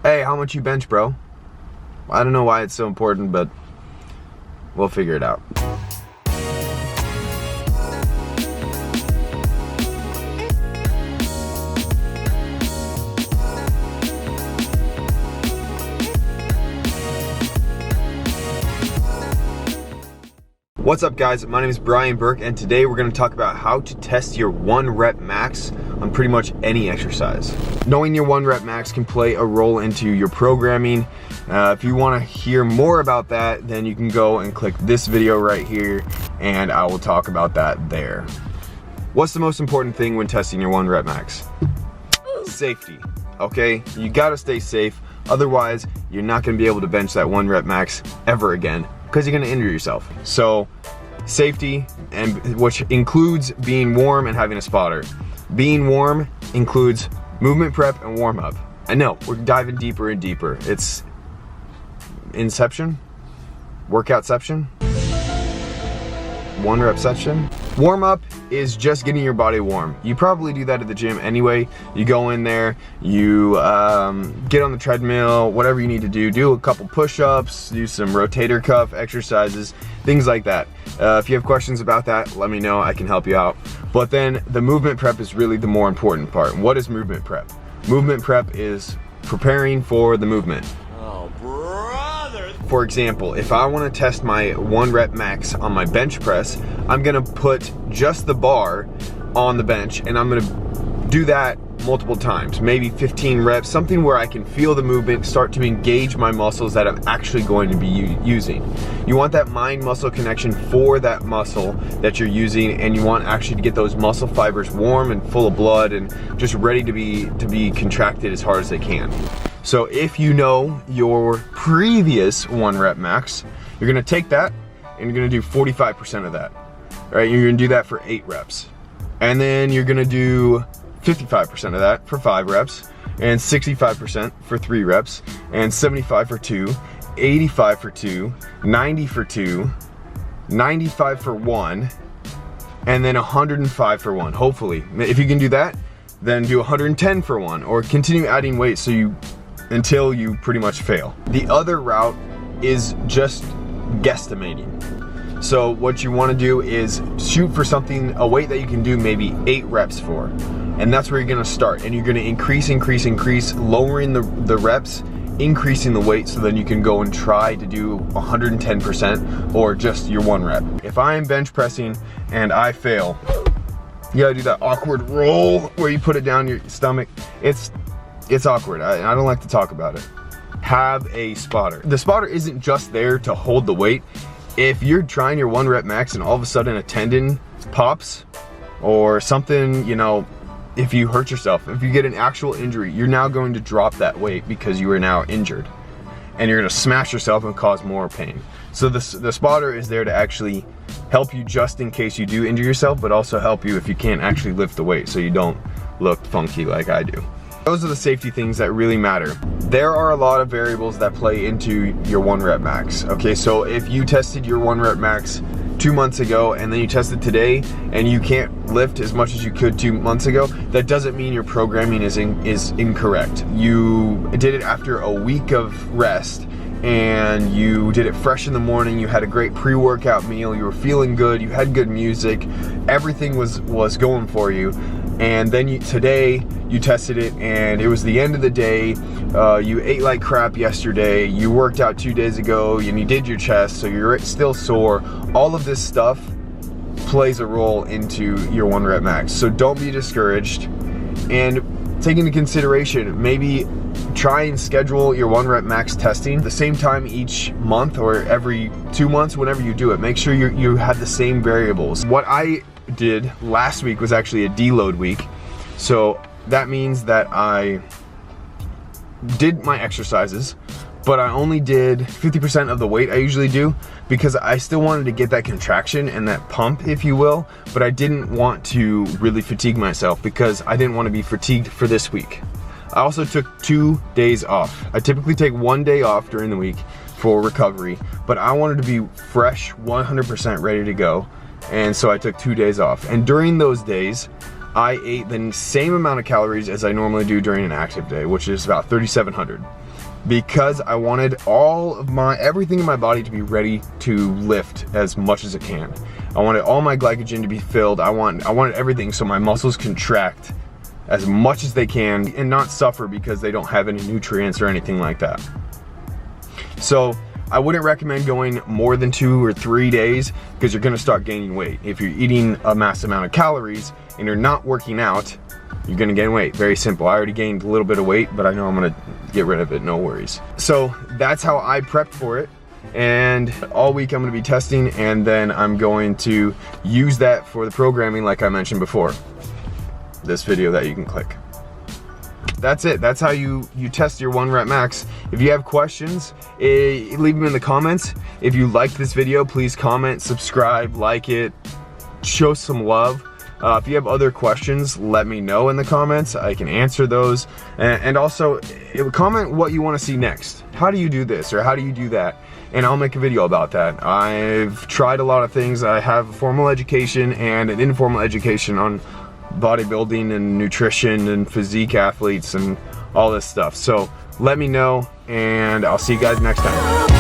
Hey, how much you bench, bro? I don't know why it's so important, but we'll figure it out. What's up, guys? My name is Brian Burke, and today we're going to talk about how to test your 1 rep max on pretty much any exercise. Knowing your 1 rep max can play a role into your programming. If you want to hear more about that, then you can go and click this video right here, and I will talk about that there. What's the most important thing when testing your 1 rep max? Safety, okay? You got to stay safe, otherwise you're not going to be able to bench that 1 rep max ever again, because you're gonna injure yourself. So safety, and which includes being warm and having a spotter. Being warm includes movement prep and warm up. I know, we're diving deeper and deeper. It's inception, workoutception, 1 repception. Warm up is just getting your body warm. You probably do that at the gym anyway. You go in there, you get on the treadmill, whatever you need to do a couple push-ups, do some rotator cuff exercises, things like that. If you have questions about that, let me know, I can help you out. But then the movement prep is really the more important part. What is movement prep? Movement prep is preparing for the movement. For example, if I want to test my 1 rep max on my bench press, I'm going to put just the bar on the bench, and I'm going to do that multiple times, maybe 15 reps, something where I can feel the movement, start to engage my muscles that I'm actually going to be using. You want that mind-muscle connection for that muscle that you're using, and you want actually to get those muscle fibers warm and full of blood and just ready to be contracted as hard as they can. So if you know your previous 1 rep max, you're gonna take that and you're gonna do 45% of that. All right, you're gonna do that for 8 reps. And then you're gonna do 55% of that for 5 reps, and 65% for 3 reps, and 75 for 2, 85 for 2, 90 for 2, 95 for 1, and then 105 for 1, hopefully. If you can do that, then do 110 for 1, or continue adding weight until you pretty much fail. The other route is just guesstimating. So what you want to do is shoot for a weight that you can do maybe 8 reps for. And that's where you're going to start. And you're going to increase, lowering the reps, increasing the weight, so then you can go and try to do 110% or just your 1 rep. If I am bench pressing and I fail, you gotta do that awkward roll where you put it down your stomach. It's awkward. I don't like to talk about it. Have a spotter. The spotter isn't just there to hold the weight. If you're trying your 1 rep max and all of a sudden a tendon pops or something, you know, if you hurt yourself, if you get an actual injury, you're now going to drop that weight because you are now injured, and you're gonna smash yourself and cause more pain. So the spotter is there to actually help you just in case you do injure yourself, but also help you if you can't actually lift the weight so you don't look funky like I do. Those are the safety things that really matter. There are a lot of variables that play into your 1 rep max. Okay, so if you tested your 1 rep max 2 months ago and then you tested today and you can't lift as much as you could 2 months ago, that doesn't mean your programming is incorrect. You did it after a week of rest, and you did it fresh in the morning, you had a great pre-workout meal, you were feeling good, you had good music, everything was going for you. And then today you tested it and it was the end of the day, you ate like crap yesterday, you worked out 2 days ago, and you did your chest, so you're still sore. All of this stuff plays a role into your 1 rep max. So don't be discouraged, and take into consideration, maybe try and schedule your 1 rep max testing the same time each month or every 2 months, whenever you do it. Make sure you have the same variables. What I did last week was actually a deload week. So that means that I did my exercises, but I only did 50% of the weight I usually do, because I still wanted to get that contraction and that pump, if you will, but I didn't want to really fatigue myself because I didn't want to be fatigued for this week. I also took 2 days off. I typically take 1 day off during the week for recovery, but I wanted to be fresh, 100% ready to go, and so I took 2 days off. And during those days, I ate the same amount of calories as I normally do during an active day, which is about 3,700. Because I wanted everything in my body to be ready to lift as much as it can. I wanted all my glycogen to be filled. I wanted everything so my muscles contract as much as they can and not suffer because they don't have any nutrients or anything like that. So I wouldn't recommend going more than 2 or 3 days because you're gonna start gaining weight. If you're eating a mass amount of calories and you're not working out, you're gonna gain weight. Very simple. I already gained a little bit of weight, but I know I'm gonna get rid of it, no worries. So that's how I prepped for it. And all week I'm gonna be testing, and then I'm going to use that for the programming like I mentioned before. This video that you can click. That's it. That's how you test your 1 rep max. If you have questions, leave them in the comments. If you liked this video, please comment, subscribe, like it, show some love. If you have other questions, let me know in the comments. I can answer those. And also, comment what you want to see next. How do you do this, or how do you do that? And I'll make a video about that. I've tried a lot of things. I have a formal education and an informal education on bodybuilding and nutrition and physique athletes and all this stuff. So let me know, and I'll see you guys next time.